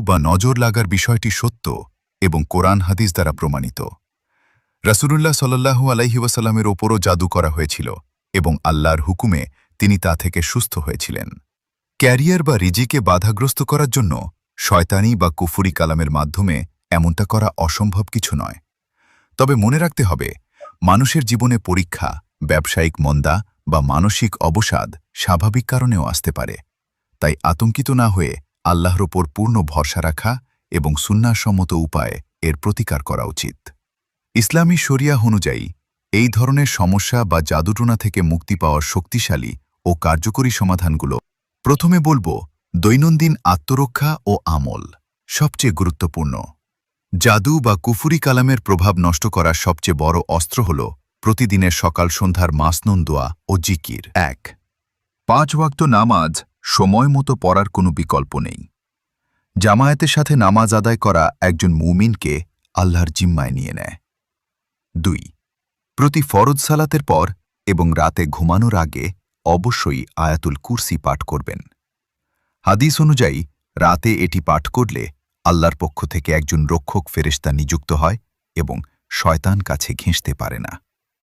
বা নজর লাগার বিষয়টি সত্য এবং কোরআন হাদিস দ্বারা প্রমাণিত। রাসূলুল্লাহ সাল্লাল্লাহু আলাইহি ওয়াসাল্লামের ওপরও জাদু করা হয়েছিল এবং আল্লাহর হুকুমে তিনি তা থেকে সুস্থ হয়েছিলেন। ক্যারিয়ার বা রিজিকে বাধাগ্রস্ত করার জন্য শয়তানি বা কুফরি কালামের মাধ্যমে এমনটা করা অসম্ভব কিছু নয়। তবে মনে রাখতে হবে, মানুষের জীবনে পরীক্ষা, ব্যবসায়িক মন্দা বা মানসিক অবসাদ স্বাভাবিক কারণেও আসতে পারে। তাই আতঙ্কিত না হয়ে আল্লাহর ওপর পূর্ণ ভরসা রাখা এবং সুন্নাহসম্মত উপায়ে এর প্রতিকার করা উচিত। ইসলামী শরিয়াহ অনুযায়ী এই ধরনের সমস্যা বা জাদুটোনা থেকে মুক্তি পাওয়ার শক্তিশালী ও কার্যকরী সমাধানগুলো প্রথমে বলবো দৈনন্দিন আত্মরক্ষা ও আমল সবচেয়ে গুরুত্বপূর্ণ। জাদু বা কুফরি কালামের প্রভাব নষ্ট করার সবচেয়ে বড় অস্ত্র হল প্রতিদিনের সকাল সন্ধ্যার মাসনুন দোয়া ও জিকির। ১. ৫ ওয়াক্ত নামাজ সময় মতো পড়ার কোনো বিকল্প নেই। জামায়াতের সাথে নামাজ আদায় করা একজন মুমিনকে আল্লাহর জিম্মায় নিয়ে নেয়। ২. প্রতি ফরজ সালাতের পর এবং রাতে ঘুমানোর আগে অবশ্যই আয়াতুল কুরসি পাঠ করবেন। হাদিস অনুযায়ী রাতে এটি পাঠ করলে আল্লাহর পক্ষ থেকে একজন রক্ষক ফেরেশতা নিযুক্ত হয় এবং শয়তান কাছে ঘেঁষতে পারে না।